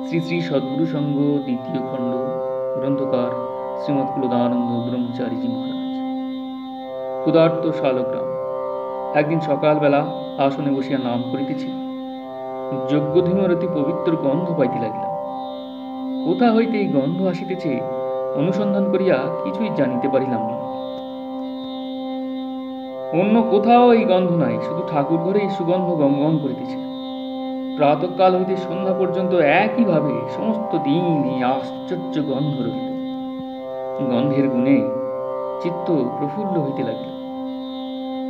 শ্রী শ্রী সদ্গুরু সংঘ দ্বিতীয় খণ্ড। গ্রন্থকার শ্রীমৎ কুলদানন্দ ব্রহ্মচারীজি মহারাজ। ক্ষুধার্ত শালগ্রাম। একদিন সকালবেলা আসনে বসিয়া নাম করিতেছি, যজ্ঞধূমের অতি পবিত্র গন্ধ পাইতে লাগিলাম। কোথা হইতে এই গন্ধ আসিতেছে অনুসন্ধান করিয়া কিছুই জানিতে পারিলাম না। অন্য কোথাও এই গন্ধ নাই, শুধু ঠাকুর ঘরে এই সুগন্ধ গমগম করিতেছে। প্রাতঃকাল হইতে সন্ধ্যা পর্যন্ত একইভাবে সমস্ত দিন এই আশ্চর্য গন্ধ রহিল। গন্ধের গুণে চিত্ত প্রফুল্ল হইতে লাগিল।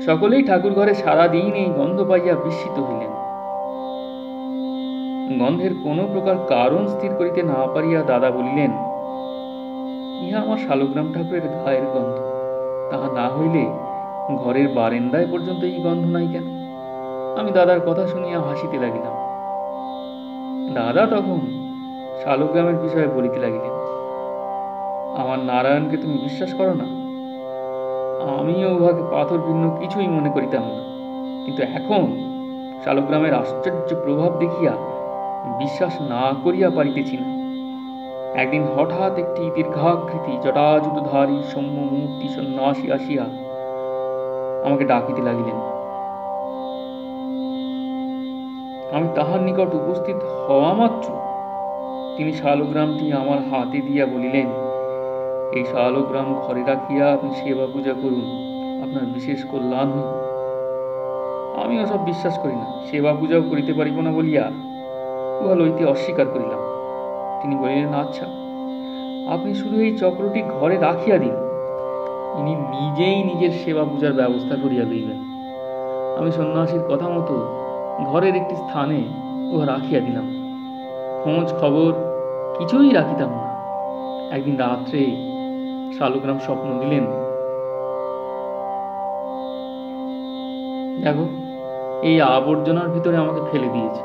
সকলেই ঠাকুর ঘরে সারাদিন এই গন্ধ পাইয়া বিস্মিত হইলেন। গন্ধের কোনো প্রকার কারণ স্থির করিতে না পারিয়া দাদা বলিলেন, ইহা আমার শালগ্রাম ঠাকুরের গায়ের গন্ধ। তাহা না হইলে ঘরের বারান্দায় পর্যন্ত এই গন্ধ নাই কেন? আমি দাদার কথা শুনিয়া হাসিতে লাগিলাম। দাদা তখন শালগ্রামের বিষয়ে বলিতে লাগিলেন, আমার নারায়ণকে তুমি বিশ্বাস করো না? আমিও উহাকে পাথর ভিন্ন কিছুই মনে করিতাম না, কিন্তু এখন শালগ্রামের আশ্চর্য প্রভাব দেখিয়া বিশ্বাস না করিয়া পারিতেছি না। একদিন হঠাৎ একটি দীর্ঘাকৃতি জটাজুটধারী সৌম্য মূর্তি সন্ন্যাসী আসিয়া আমাকে ডাকিতে লাগিলেন। আমি তাহার নিকট উপস্থিত হওয়া মাত্র তিনি শালগ্রামটি আমার হাতে দিয়া বলিলেন, এই শালগ্রাম ঘরে রাখিয়া আপনি সেবা পূজা করুন, আপনার বিশেষ কল্যাণ হইবে। আমি ওসব বিশ্বাস করি না, সেবা পূজাও করিতে পারিব না বলিয়া উহা লইতে অস্বীকার করিলাম। তিনি বলিলেন, আচ্ছা, আপনি শুধু এই চক্রটি ঘরে রাখিয়া দিন, ইনি নিজেই নিজের সেবা পূজার ব্যবস্থা করিয়া লইবেন। আমি সন্ন্যাসীর কথা মতো ঘরের একটি স্থানে উহা রাখিয়া দিলাম। খোঁজ খবর কিছুই রাখিতাম না। একদিন রাত্রে শালগ্রাম স্বপ্ন দিলেন, দেখো, এই আবর্জনার ভিতরে আমাকে ফেলে দিয়েছে।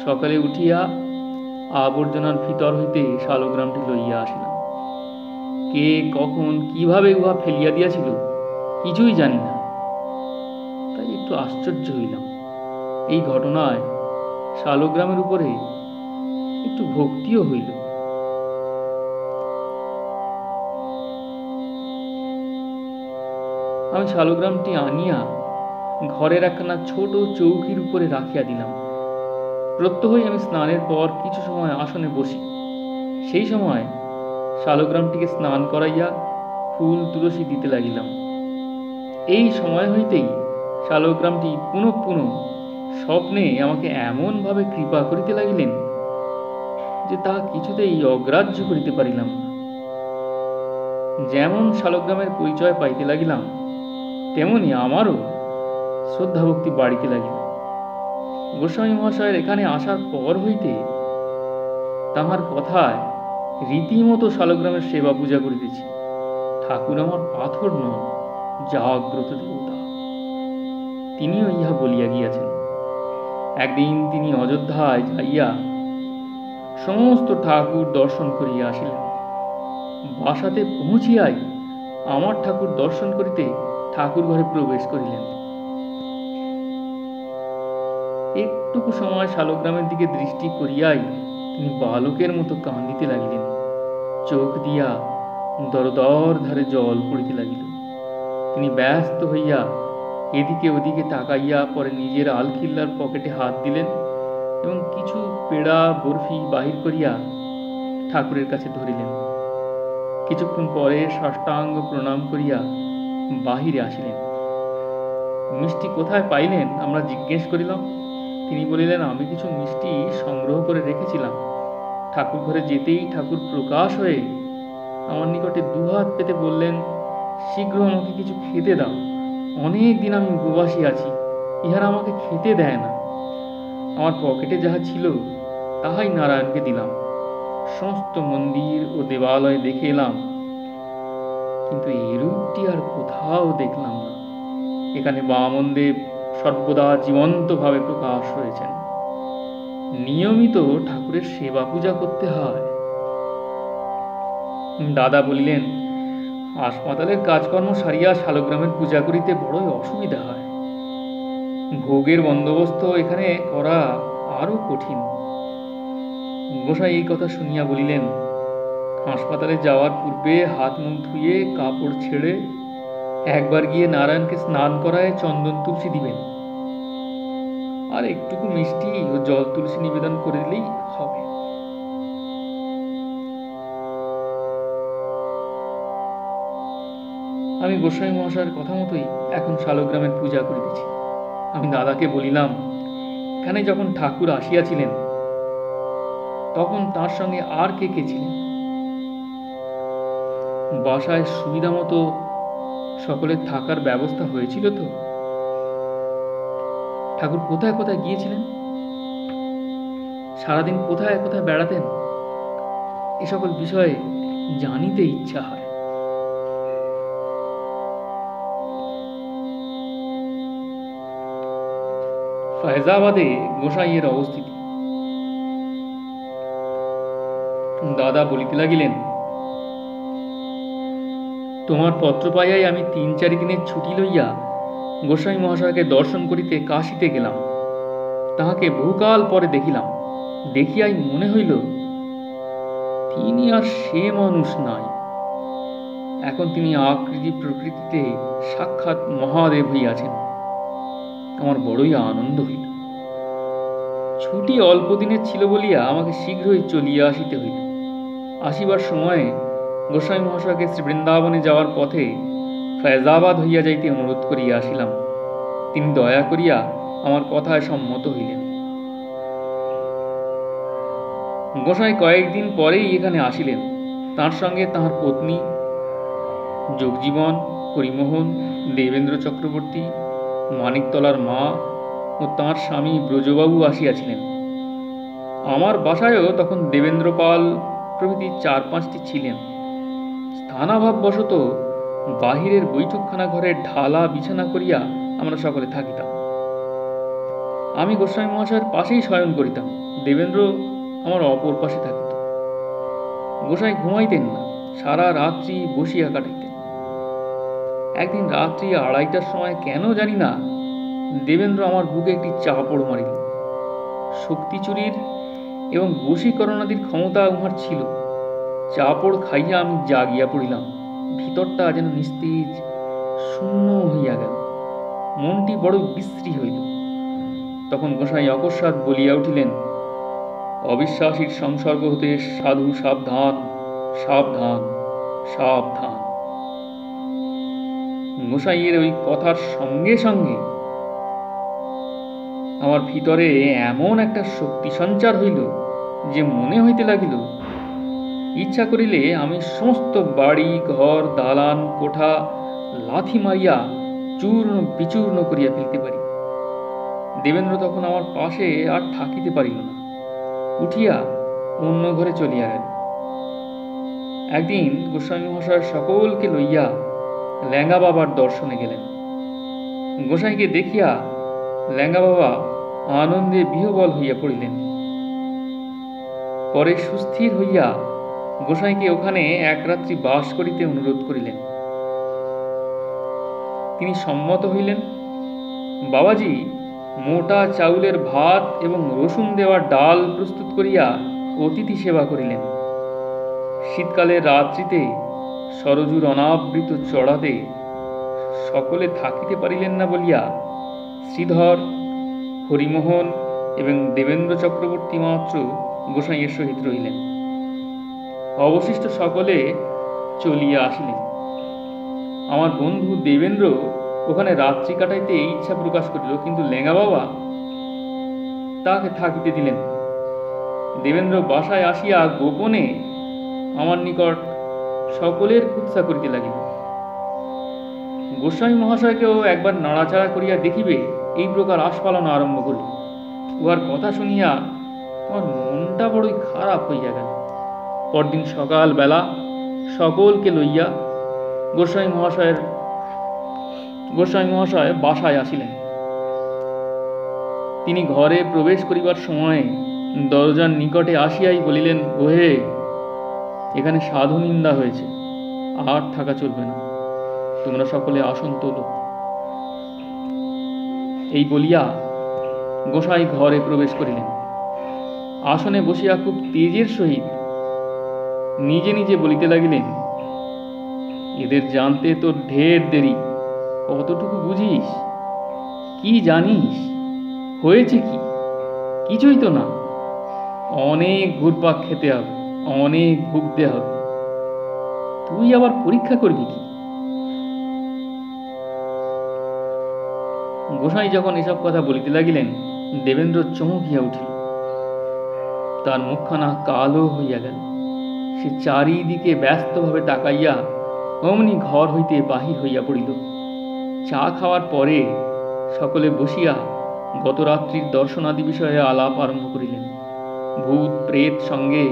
সকালে উঠিয়া আবর্জনার ভিতর হইতে শালগ্রামটি লইয়া আসিলাম। কে কখন কিভাবে উহা ফেলিয়া দিয়াছিল কিছুই জানি না, তাই একটু আশ্চর্য হইলাম। এই ঘটনায় শালগ্রামের উপরে একটু ভক্তিও হইল। আমি শালগ্রামটি আনিয়া ঘরের একখানা ছোট চৌকির উপরে রাখিয়া দিলাম। প্রত্যহই আমি স্নানের পর কিছু সময় আসনে বসি। সেই সময় শালগ্রামটিকে স্নান করাইয়া ফুল তুলসী দিতে লাগিলাম। এই সময় হইতেই শালগ্রামটি পুনঃ পুনঃ স্বপ্নে আমাকে এমনভাবে কৃপা করিতে লাগিলেন যে তাহা কিছুতেই অগ্রাহ্য করিতে পারিলাম না। যেমন শালগ্রামের পরিচয় পাইতে লাগিলাম, তেমনি আমারও শ্রদ্ধা ভক্তি বাড়িতে লাগিল। গোস্বামী মহাশয়ের এখানে আসার পর হইতে তাহার কথায় রীতিমতো শালগ্রামের সেবা পূজা করিতেছি। ঠাকুর আমার পাথর নন, জাগ্রত দেবতা। তিনিও ইহা বলিয়া গিয়াছেন। একদিন তিনি অযোধ্যায় যাইয়া সমস্ত ঠাকুর দর্শন করিয়া আসিলেন। বাসাতে পৌঁছিয়াই আমার ঠাকুর দর্শন করিতে ঠাকুর ঘরে প্রবেশ করিলেন। একটুকু সময় শালগ্রামের দিকে দৃষ্টি করিয়াই তিনি বালকের মতো কাঁদিতে লাগিলেন। চোখ দিয়া দরদর ধারে জল পড়িতে লাগিল। তিনি ব্যস্ত হইয়া এদিকে ওদিকে তাকাইয়া পরে নিজের আলখিল্লার পকেটে হাত দিলেন এবং কিছু পেড়া বরফি বাহির করিয়া ঠাকুরের কাছে ধরিলেন। কিছুক্ষণ পরে সাষ্টাঙ্গ প্রণাম করিয়া বাহিরে আসিলেন। মিষ্টি কোথায় পাইলেন আমরা জিজ্ঞেস করিলাম। তিনি বলিলেন, আমি কিছু মিষ্টি সংগ্রহ করে রেখেছিলাম। ঠাকুর ঘরে যেতেই ঠাকুর প্রকাশ হয়ে আমার নিকটে দুহাত পেতে বললেন, শীঘ্র আমাকে কিছু খেতে দাও, অনেক দিন আমি উপবাসী আছি, ইহারা আমাকে খেতে দেয় না। আমার পকেটে যাহা ছিল তাহাই নারায়ণকে দিলাম। সমস্ত মন্দির ও দেবালয় দেখে এলাম, কিন্তু এরূপটি আর কোথাও দেখলাম না। এখানে বামনদেব সর্বদা জীবন্তভাবে প্রকাশ হয়েছেন। নিয়মিত ঠাকুরের সেবা পূজা করতে হয়। দাদা বলিলেন, হাসপাতালের কাজকর্ম সারিয়া শালগ্রামের পূজা করিতে বড়ই অসুবিধা হয়। ভোগের বন্দোবস্ত এখানে করা আরো কঠিন। গোসাই এই কথা শুনিয়া বলিলেন, হাসপাতালে যাওয়ার পূর্বে হাত মুখ ধুয়ে কাপড় ছেড়ে একবার গিয়ে নারায়ণকে স্নান করায় চন্দন তুলসী দিবেন, আর একটুকু মিষ্টি ও জল তুলসী নিবেদন করে দিলেই হবে। আমি গোসাই মহাশয়ের কথা মতোই এখন শালগ্রামের পূজা করিতেছি। আমি দাদাকে বলিলাম, এখানে যখন ঠাকুর আসিয়াছিলেন তখন তার সঙ্গে আর কে কে ছিলেন? বাসায় সুবিধা মতো সকলের থাকার ব্যবস্থা হয়েছিল তো? ঠাকুর কোথায় কোথায় গিয়েছিলেন? সারাদিন কোথায় কোথায় বেড়াতেন? এ সকল বিষয়ে জানিতে ইচ্ছা হয়। ফয়জাবাদে গোসাইয়ের অবস্থিতি। দাদা বলিতে লাগিলেন, তোমার পত্র পাইয়াই আমি ৩-৪ দিনের ছুটি লইয়া গোসাই মহাশয়কে দর্শন করিতে কাশীতে গেলাম। তাহাকে বহুকাল পরে দেখিলাম। দেখিয়াই মনে হইল তিনি আর সে মানুষ নাই। এখন তিনি আকৃতি প্রকৃতিতে সাক্ষাৎ মহাদেব হইয়াছেন। আমার বড়ই আনন্দ হইল। ছুটি অল্প দিনের ছিল বলিয়া আমাকে শীঘ্রই চলিয়া আসিতে হইল। আসিবার সময়ে গোসাই মহাশয়কে শ্রী বৃন্দাবনে যাওয়ার পথে ফয়জাবাদ হইয়া যাইতে অনুরোধ করিয়া আসিলাম। তিনি দয়া করিয়া আমার কথায় সম্মত হইলেন। গোসাই কয়েকদিন পরেই এখানে আসিলেন। তার সঙ্গে তাহার পত্নী যোগজীবন, হরিমোহন, দেবেন্দ্র চক্রবর্তী, মানিকতলার মা ও তাঁর স্বামী ব্রজবাবু আসিয়াছিলেন। আমার বাসায়ও তখন দেবেন্দ্র পাল প্রভৃতি ৪-৫টি ছিলেন। স্থানাভাববশত বাহিরের বৈঠকখানা ঘরে ঢালা বিছানা করিয়া আমরা সকলে থাকিতাম। আমি গোস্বামী মহাশয়ের পাশেই শয়ন করিতাম। দেবেন্দ্র আমার অপর পাশে থাকিত। গোসাই ঘুমাইতেন না, সারা রাত্রি বসিয়া কাটাইতেন। একদিন রাত্রি ২:৩০টার সময় কেন জানি না দেবেন্দ্র আমার বুকে একটি চাপড় মারিল। শক্তি চুরির এবং বশীকরণাদির ক্ষমতা উহার ছিল। চাপড় খাইয়া আমি জাগিয়া পড়িলাম। ভিতরটা যেন নিস্তেজ শূন্য হইয়া গেল। মনটি বড় বিশ্রী হইল। তখন গোসাই অকস্মাৎ বলিয়া উঠিলেন, অবিশ্বাসীর সংসর্গ হতে সাধু সাবধান, সাবধান, সাবধান। গোসাইয়ের ওই কথার সঙ্গে সঙ্গে আমার ভিতরে এমন একটা শক্তি সঞ্চার হইল যে মনে হইতে লাগিল ইচ্ছা করিলে আমি সমস্ত বাড়ি ঘর দালান কোঠা লাথি মারিয়া চূর্ণ বিচূর্ণ করিয়া ফেলতে পারি। দেবেন্দ্র তখন আমার পাশে আর থাকিতে পারিল না, উঠিয়া অন্য ঘরে চলিয়া গেল। একদিন গোস্বামী মহাশয় সকলকে লইয়া ল্যাঙ্গা বাবার দর্শনে গেলেন। গোসাইকে দেখিয়া ল্যাঙ্গা বাবা আনন্দে বিহ্বল হইয়া পড়িলেন। পরে সুস্থির হইয়া গোসাইকে ওখানে এক রাত্রি বাস করিতে অনুরোধ করিলেন। তিনি সম্মত হইলেন। বাবাজি মোটা চাউলের ভাত এবং রসুন দেওয়া ডাল প্রস্তুত করিয়া অতিথি সেবা করিলেন। শীতকালের রাত্রিতে সরজুর অনাবৃত চড়াতে সকলে থাকিতে পারিলেন না বলিয়া শ্রীধর, হরিমোহন এবং দেবেন্দ্র চক্রবর্তী মাত্র গোসাইয়ের সহিত রহিলেন। অবশিষ্ট সকলে চলিয়া আসিলেন। আমার বন্ধু দেবেন্দ্র ওখানে রাত্রি কাটাইতে ইচ্ছা প্রকাশ করিল, কিন্তু লেঙ্গা বাবা তাকে থাকিতে দিলেন। দেবেন্দ্র বাসায় আসিয়া গোপনে আমার নিকট সকলের কুৎসা করিতে লাগিল। গোস্বামী মহাশয়কেও একবার নাড়াচাড়া করিয়া দেখিবে এই প্রকার আস্ফালন আরম্ভ করিল। উহার কথা শুনিয়া আমার মনটা বড়ই খারাপ হইয়া গেল। পরদিন সকাল বেলা সকলকে লইয়া গোস্বামী মহাশয় বাসায় আসিলেন। তিনি ঘরে প্রবেশ করিবার সময় দরজার নিকটে আসিয়াই বলিলেন, ওহে, এখানে সাধু নিন্দা হয়েছে, আর থাকা চলবে না, তোমরা সকলে আসন তোলো। এই বলিয়া গোসাই ঘরে প্রবেশ করিলেন। আসনে বসিয়া খুব তেজের সহিত নিজে নিজে বলিতে লাগিলেন, এদের জানতে তোর ঢের দেরি, কতটুকু বুঝিস, কি জানিস, হয়েছে কি? কিছুই তো না। অনেক ঘুরপাক খেতে হবে, অনেক ভুগতে হবে, তুই আবার পরীক্ষা করবি কি? গোসাই যখন এসব কথা বলিতে লাগিলেন, দেবেন্দ্র চমকিয়া উঠিল। তার মুখখানা কালো হইয়া গেল। সে চারিদিকে ব্যস্তভাবে তাকাইয়া অমনি ঘর হইতে বাহির হইয়া পড়িল। চা খাওয়ার পরে সকলে বসিয়া গত রাত্রির দর্শনাদি বিষয়ে আলাপ আরম্ভ করিলেন। ভূত প্রেত সঙ্গে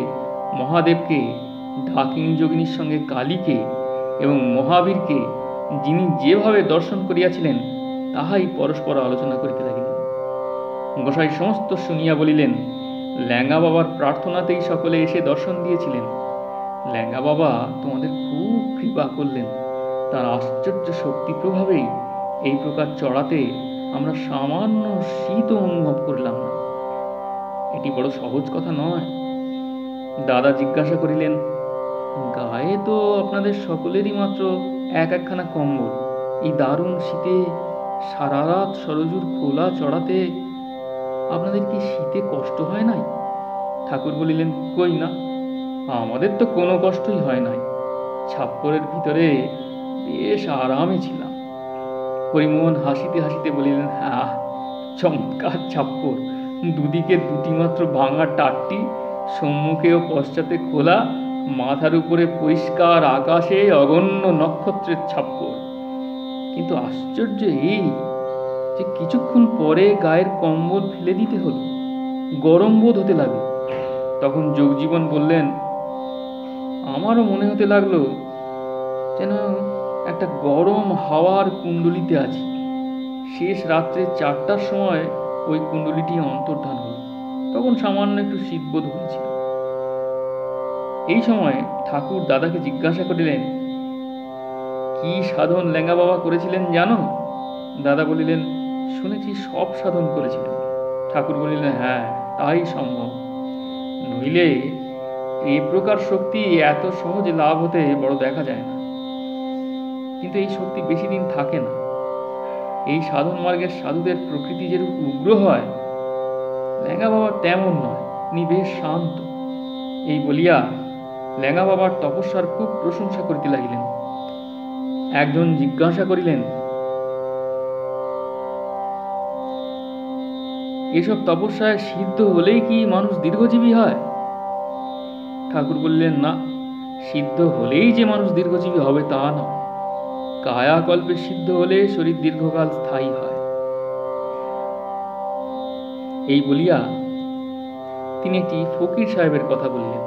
মহাদেবকে, ডাকিনী যোগিনীর সঙ্গে কালীকে এবং মহাবীরকে যিনি যেভাবে দর্শন করিয়াছিলেন তাহাই পরস্পর আলোচনা করিতে লাগিলেন। গোসাই সমস্ত শুনিয়া বলিলেন, ল্যাঙ্গা বাবার প্রার্থনাতেই সকলে এসে দর্শন দিয়েছিলেন। ল্যাঙ্গা বাবা তোমাদের খুব কৃপা করলেন। তার আশ্চর্য শক্তি প্রভাবেই এই প্রকার চড়াতে আমরা সামান্য শীত অনুভব করলাম না। এটি বড় সহজ কথা নয়। দাদা জিজ্ঞাসা করিলেন, গায়ে তো আপনাদের সকলেরই মাত্র একখানা কম্বল, এই দারুণ শীতে সারা রাত সরজুর খোলা চড়াতে আপনাদের কি শীতে কষ্ট হয় নাই? ঠাকুর বলিলেন, কই না, আমাদের তো কোনো কষ্টই হয় নাই। ছাপ্পরের ভিতরে বেশ আরামে ছিলাম। হরিমোহন হাসিতে হাসিতে বলিলেন, হ্যাঁ, চমৎকার ছাপ্পর, দুদিকে দুটি মাত্র ভাঙা টাট্টি, সম্মুখে ও পশ্চাতে খোলা, মাথার উপরে পরিষ্কার আকাশে অগণ্য নক্ষত্রের ছাপ্পর। কিন্তু আশ্চর্য এই যে কিছুক্ষণ পরে গায়ের কম্বল ফেলে দিতে হলো, গরম বোধ হতে লাগলো। তখন যোগজীবন বললেন, আমারও মনে হতে লাগলো যেন একটা গরম হাওয়ার কুণ্ডলিতে আছি। শেষ রাত্রে 4টার সময় ওই কুণ্ডলিটি অন্তর্ধান হল। তখন সামান্য একটু শীতবোধ হয়েছিল। এই সময় ঠাকুর দাদাকে জিজ্ঞাসা করিলেন, কি সাধন ল্যাঙ্গা বাবা করেছিলেন জানো? দাদা বলিলেন, শুনেছি সব সাধন করেছিলেন। ঠাকুর বলিলেন, হ্যাঁ, তাই সম্ভব, নইলে এই প্রকার শক্তি এত সহজে লাভ হতে বড় দেখা যায় না। কিন্তু এই শক্তি বেশি দিন থাকে না। এই সাধন মার্গের সাধুদের প্রকৃতি যেরূপ উগ্র হয়, ল্যাঙ্গা বাবা তেমন নয়, তিনি বেশ শান্ত। এই বলিয়া ল্যাঙ্গা বাবার তপস্যার খুব প্রশংসা করিতে লাগিলেন। একজন জিজ্ঞাসা করিলেন, এসব তপস্যায় সিদ্ধ হলেই কি মানুষ দীর্ঘজীবী হয়? ঠাকুর বললেন, না, সিদ্ধ হলেই যে মানুষ দীর্ঘজীবী হবে তা নয়। কায়াকল্পে সিদ্ধ হলে শরীর দীর্ঘকাল স্থায়ী হয়। এই বলিয়া তিনি একটি ফকির সাহেবের কথা বললেন।